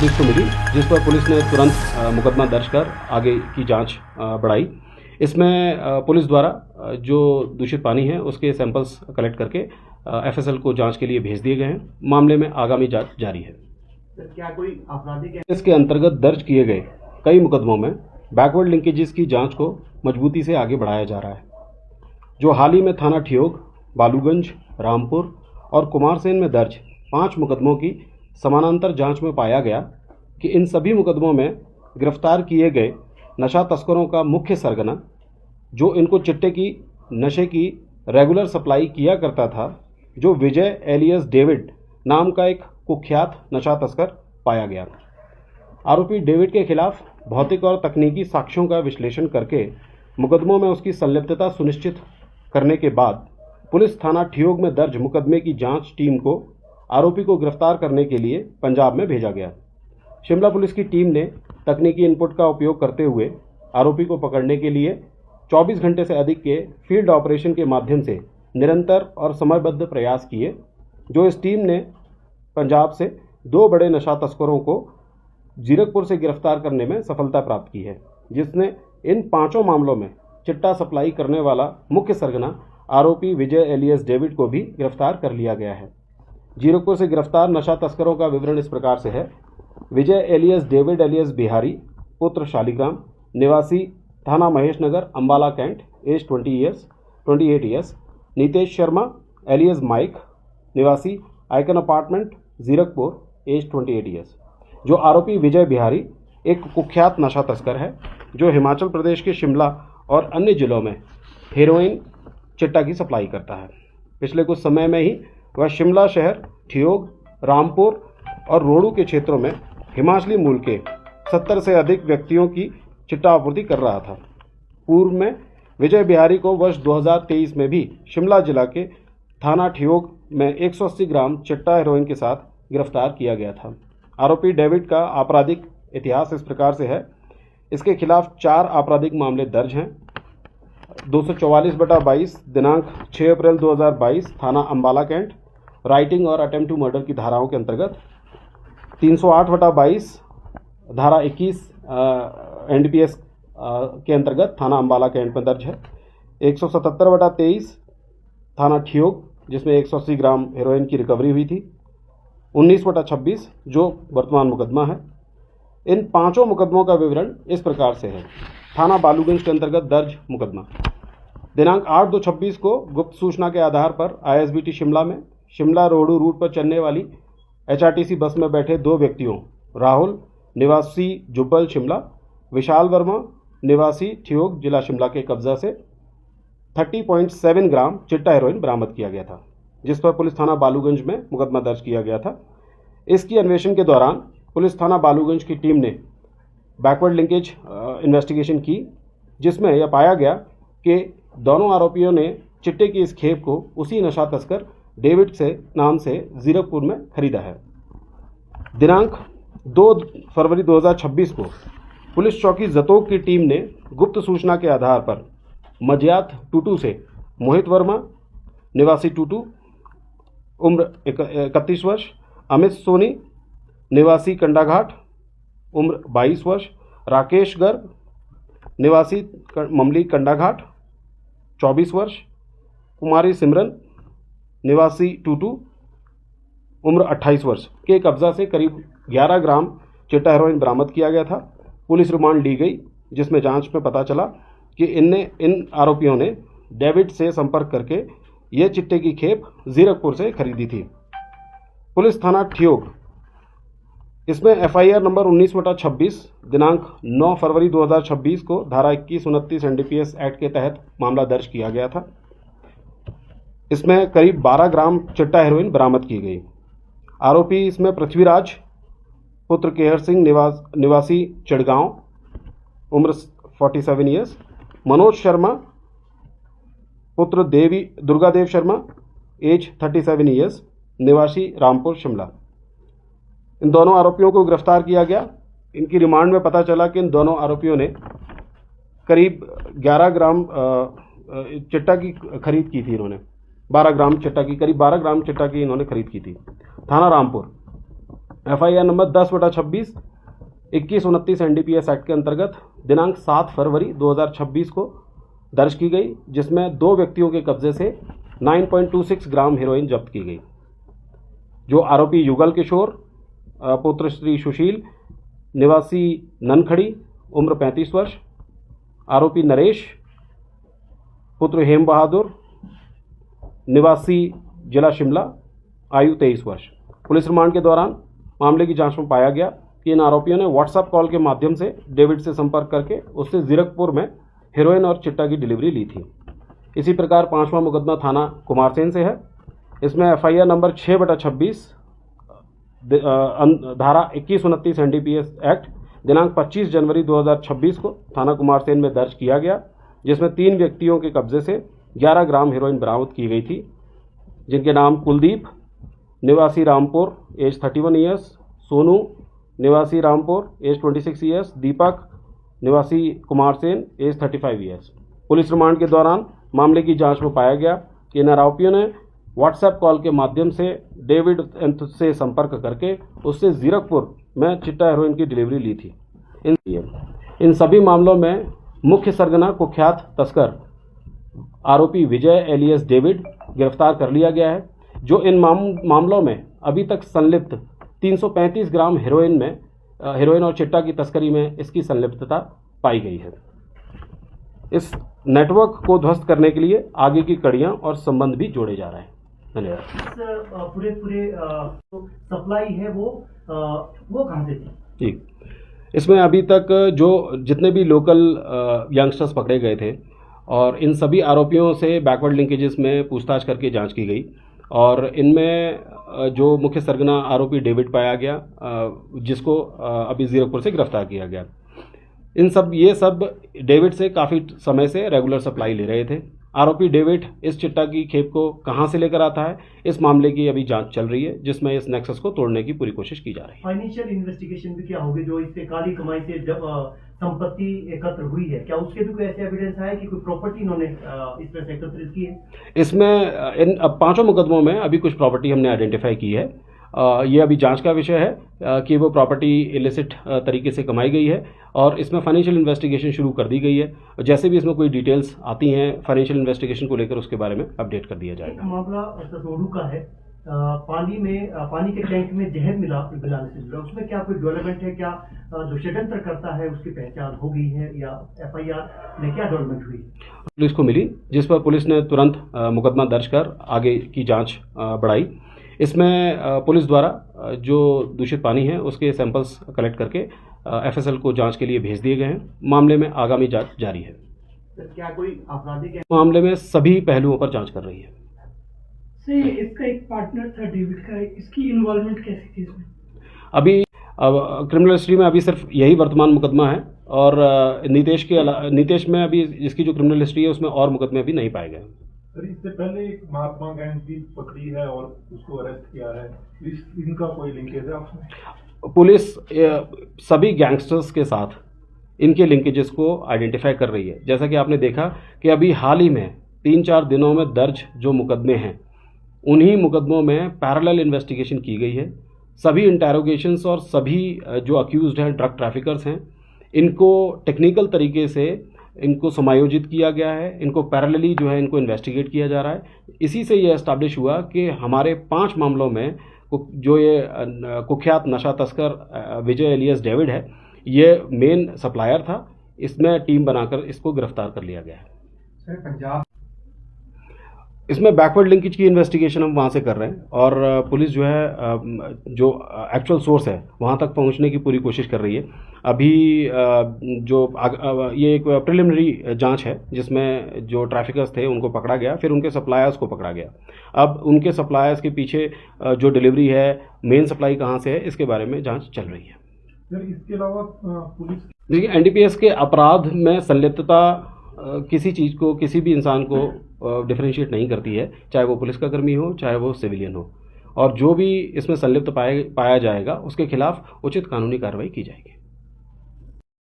Police को मिली, जिस पर पुलिस ने तुरंत मुकदमा दर्ज कर आगे की जांच बढ़ाई। इसमें पुलिस द्वारा जो दूषित पानी है उसके सैंपल्स कलेक्ट करके एफएसएल को जांच के लिए भेज दिए गए हैं। मामले में आगामी जांच जारी है। क्या कोई आपराधिक इसके अंतर्गत दर्ज किए गए कई मुकदमों में बैकवर्ड लिंकेजेस की जांच को मजबूती से आगे बढ़ाया जा रहा है। जो हाल ही में थाना ठियोग, बालूगंज, रामपुर और कुमारसेन में दर्ज 5 मुकदमों की समानांतर जांच में पाया गया कि इन सभी मुकदमों में गिरफ्तार किए गए नशा तस्करों का मुख्य सरगना, जो इनको चिट्टे की नशे की रेगुलर सप्लाई किया करता था, जो विजय एलियस डेविड नाम का एक कुख्यात नशा तस्कर पाया गया। आरोपी डेविड के खिलाफ भौतिक और तकनीकी साक्ष्यों का विश्लेषण करके मुकदमों में उसकी संलिप्तता सुनिश्चित करने के बाद पुलिस थाना ठियोग में दर्ज मुकदमे की जांच टीम को आरोपी को गिरफ्तार करने के लिए पंजाब में भेजा गया। शिमला पुलिस की टीम ने तकनीकी इनपुट का उपयोग करते हुए आरोपी को पकड़ने के लिए 24 घंटे से अधिक के फील्ड ऑपरेशन के माध्यम से निरंतर और समयबद्ध प्रयास किए, जो इस टीम ने पंजाब से 2 बड़े नशा तस्करों को जीरकपुर से गिरफ्तार करने में सफलता प्राप्त की है, जिसने इन 5 मामलों में चिट्टा सप्लाई करने वाला मुख्य सरगना आरोपी विजय एलियस डेविड को भी गिरफ्तार कर लिया गया है। जीरकपुर से गिरफ्तार नशा तस्करों का विवरण इस प्रकार से है। Vijay alias David alias Bihari, पुत्र शालिग्राम, निवासी थाना Mahesh Nagar, Ambala cantt, age 28 years. Nitesh Sharma alias Mike, निवासी icon apartment, Zirakpur, age 28 years. जो आरोपी विजय बिहारी एक कुख्यात नशा तस्कर है, जो हिमाचल प्रदेश के शिमला और अन्य जिलों में हेरोइन चिट्टा की सप्लाई करता है। पिछले कुछ समय में ही वह शिमला शहर, ठियोग, रामपुर और रोहड़ू के क्षेत्रों में हिमाचली मूल के 70 से अधिक व्यक्तियों की चिट्टा आपूर्ति कर रहा था। पूर्व में विजय बिहारी को वर्ष 2023 में भी शिमला जिला के थाना ठियोग में 180 ग्राम चिट्टा हेरोइन के साथ गिरफ्तार किया गया था। आरोपी डेविड का आपराधिक इतिहास इस प्रकार से है। इसके खिलाफ 4 आपराधिक मामले दर्ज हैं। 244/22 दिनांक 6 अप्रैल 2022 थाना अम्बाला कैंट, राइटिंग और अटेम्प्ट टू मर्डर की धाराओं के अंतर्गत। 308/22 धारा 21 एनडीपीएस के अंतर्गत थाना अम्बाला कैंट में दर्ज है। 177/23 थाना ठियोग, जिसमें 180 ग्राम हेरोइन की रिकवरी हुई थी। 19/26 जो वर्तमान मुकदमा है। इन 5 मुकदमों का विवरण इस प्रकार से है। थाना बालूगंज के अंतर्गत दर्ज मुकदमा दिनांक 8/2/26 को गुप्त सूचना के आधार पर आईएसबीटी शिमला में शिमला रोहड़ू रूट पर चलने वाली एचआरटीसी बस में बैठे 2 व्यक्तियों, राहुल निवासी जुब्बल शिमला, विशाल वर्मा निवासी ठियोग जिला शिमला के कब्जा से 30.7 ग्राम चिट्टा हेरोइन बरामद किया गया था, जिस पर पुलिस थाना बालूगंज में मुकदमा दर्ज किया गया था। इसकी अन्वेषण के दौरान पुलिस थाना बालूगंज की टीम ने बैकवर्ड लिंकेज इन्वेस्टिगेशन की, जिसमें यह पाया गया कि दोनों आरोपियों ने चिट्टे की इस खेप को उसी नशा तस्कर डेविड से नाम से जीरकपुर में खरीदा है। दिनांक 2 फरवरी 2026 को पुलिस चौकी जतोग की टीम ने गुप्त सूचना के आधार पर मजियात टूटू से मोहित वर्मा निवासी टूटू, उम्र 31 वर्ष, अमित सोनी निवासी कंडाघाट, उम्र 22 वर्ष, राकेश गर्ग निवासी ममली कंडाघाट, 24 वर्ष, कुमारी सिमरन निवासी टूटू, उम्र 28 वर्ष के कब्जा से करीब 11 ग्राम चिट्टा हेरोइन बरामद किया गया था। पुलिस रिमांड ली गई, जिसमें जांच में पता चला कि इन आरोपियों ने डेविड से संपर्क करके ये चिट्टे की खेप जीरकपुर से खरीदी थी। पुलिस थाना ठियोग इसमें एफआईआर नंबर 19/26 दिनांक 9 फरवरी 2026 को धारा 21-29 एनडीपीएस एक्ट के तहत मामला दर्ज किया गया था। इसमें करीब 12 ग्राम चिट्टा हेरोइन बरामद की गई। आरोपी इसमें पृथ्वीराज पुत्र केहर सिंह निवासी चिड़गांव, उम्र 47 ईयर्स, मनोज शर्मा पुत्र दुर्गादेव शर्मा, एज 37 ईयर्स, निवासी रामपुर शिमला। इन दोनों आरोपियों को गिरफ्तार किया गया। इनकी रिमांड में पता चला कि इन दोनों आरोपियों ने करीब 11 ग्राम चिट्टा की खरीद की थी। इन्होंने 12 ग्राम चिट्टा की, करीब 12 ग्राम चिट्टा की इन्होंने खरीद की थी। थाना Rampur FIR number 10/26 2129 NDPS act के अंतर्गत दिनांक 7 फरवरी 2026 को दर्ज की गई, जिसमें 2 व्यक्तियों के कब्जे से 9.26 ग्राम हेरोइन जब्त की गई। जो आरोपी युगल किशोर पुत्र श्री सुशील निवासी ननखड़ी उम्र 35 वर्ष, आरोपी नरेश पुत्र हेम बहादुर निवासी जिला शिमला आयु 23 वर्ष। पुलिस रिमांड के दौरान मामले की जांच में पाया गया कि इन आरोपियों ने व्हाट्सएप कॉल के माध्यम से डेविड से संपर्क करके उससे जीरकपुर में हेरोइन और चिट्टा की डिलीवरी ली थी। इसी प्रकार 5वां मुकदमा थाना कुमारसेन से है। इसमें FIR नंबर 6/26 धारा 2129 NDPS एक्ट दिनांक 25 जनवरी 2026 को थाना कुमारसेन में दर्ज किया गया, जिसमें 3 व्यक्तियों के कब्जे से 11 ग्राम हेरोइन बरामद की गई थी, जिनके नाम कुलदीप निवासी रामपुर एज 31 ईयर्स, सोनू निवासी रामपुर एज 26 ईयर्स, दीपक निवासी Kumarsain age 35 years. Police remand के दौरान मामले की जांच में पाया गया कि इन आरोपियों ने व्हाट्सएप कॉल के माध्यम से डेविड से संपर्क करके उससे जीरकपुर में चिट्टा हेरोइन की डिलीवरी ली थी। इन सभी मामलों में मुख्य सरगना कुख्यात तस्कर आरोपी विजय एलियस डेविड गिरफ्तार कर लिया गया है, जो इन मामलों में अभी तक संलिप्त 335 ग्राम हेरोइन और चिट्टा की तस्करी में इसकी संलिप्तता पाई गई है। इस नेटवर्क को ध्वस्त करने के लिए आगे की कड़ियां और संबंध भी जोड़े जा रहे हैं। धन्यवाद। पूरे सप्लाई है वो कहाँ से थी? ठीक, इसमें अभी तक जो जितने भी लोकल यंगस्टर्स पकड़े गए थे और इन सभी आरोपियों से बैकवर्ड लिंकेजेस में पूछताछ करके जांच की गई और इनमें जो मुख्य सरगना आरोपी डेविड पाया गया, जिसको अभी जीरकपुर से गिरफ्तार किया गया। ये सब डेविड से काफ़ी समय से रेगुलर सप्लाई ले रहे थे। आरोपी डेविड इस चिट्टा की खेप को कहां से लेकर आता है, इस मामले की अभी जांच चल रही है, जिसमें इस नेक्सस को तोड़ने की पूरी कोशिश की जा रही है। फाइनेंशियल इन्वेस्टिगेशन भी क्या होगी? जो इससे काली कमाई से जब संपत्ति एकत्र हुई है, क्या उसके भी कोई ऐसे एविडेंस है कि कोई प्रॉपर्टी इन्होंने इसमें से एकत्रित की है? इसमें इन 5 मुकदमों में अभी कुछ प्रॉपर्टी हमने आइडेंटिफाई की है। ये अभी जांच का विषय है कि वो प्रॉपर्टी इलिसिट तरीके से कमाई गई है और इसमें फाइनेंशियल इन्वेस्टिगेशन शुरू कर दी गई है। जैसे भी इसमें कोई डिटेल्स आती हैं फाइनेंशियल इन्वेस्टिगेशन को लेकर, उसके बारे में अपडेट कर दिया जाएगा। मामला सतोडू का है, पानी के टैंक में जहर मिलाने से जुड़ा, उसमें क्या कोई डेवलपमेंट है? क्या जो षड्यंत्र करता है उसकी पहचान हो गई है या FIR में क्या डेवलपमेंट हुई? पुलिस को मिली, जिस पर पुलिस ने तुरंत मुकदमा दर्ज कर आगे की जांच बढ़ाई। इसमें पुलिस द्वारा जो दूषित पानी है उसके सैंपल्स कलेक्ट करके FSL को जांच के लिए भेज दिए गए हैं। मामले में आगामी जांच जारी है। क्या कोई आपराधिक मामले में सभी पहलुओं पर जांच कर रही है। इसका एक पार्टनर था डेविड का, इसकी इन्वॉल्वमेंट कैसी थी इसमें? अभी क्रिमिनल हिस्ट्री में अभी सिर्फ यही वर्तमान मुकदमा है और नीतेश में अभी इसकी जो क्रिमिनल हिस्ट्री है उसमें और मुकदमे अभी नहीं पाए गए। सर, इससे पहले एक महात्मा गैंग की पकड़ी है और उसको अरेस्ट किया है, इनका कोई लिंकेज है आपसे? पुलिस सभी गैंगस्टर्स के साथ इनके लिंकेजेस को आइडेंटिफाई कर रही है। जैसा कि आपने देखा कि अभी हाल ही में 3-4 दिनों में दर्ज जो मुकदमे हैं, उन्हीं मुकदमों में पैरेलल इन्वेस्टिगेशन की गई है। सभी इंटेरोगेशंस और सभी जो अक्यूज्ड हैं, ड्रग ट्रैफिकर्स हैं, इनको टेक्निकल तरीके से इनको समायोजित किया गया है, इनको पैरेलली जो है इनको इन्वेस्टिगेट किया जा रहा है। इसी से ये एस्टैब्लिश हुआ कि हमारे 5 मामलों में जो ये कुख्यात नशा तस्कर विजय एलियस डेविड है, ये मेन सप्लायर था। इसमें टीम बनाकर इसको गिरफ्तार कर लिया गया है। सर, पंजाब इसमें बैकवर्ड लिंकेज की इन्वेस्टिगेशन हम वहाँ से कर रहे हैं और पुलिस जो है जो एक्चुअल सोर्स है वहाँ तक पहुँचने की पूरी कोशिश कर रही है। अभी ये एक प्रिलिमिनरी जांच है जिसमें जो ट्रैफिकर्स थे उनको पकड़ा गया, फिर उनके सप्लायर्स को पकड़ा गया। अब उनके सप्लायर्स के पीछे जो डिलीवरी है, मेन सप्लाई कहाँ से है, इसके बारे में जाँच चल रही है। सर, इसके अलावा पुलिस देखिए, NDPS के अपराध में संलिप्तता किसी चीज़ को, किसी भी इंसान को डिफरेंशिएट नहीं करती है, चाहे वो पुलिस का कर्मी हो, चाहे वो सिविलियन हो। और जो भी इसमें संलिप्त पाया जाएगा उसके खिलाफ उचित कानूनी कार्रवाई की जाएगी।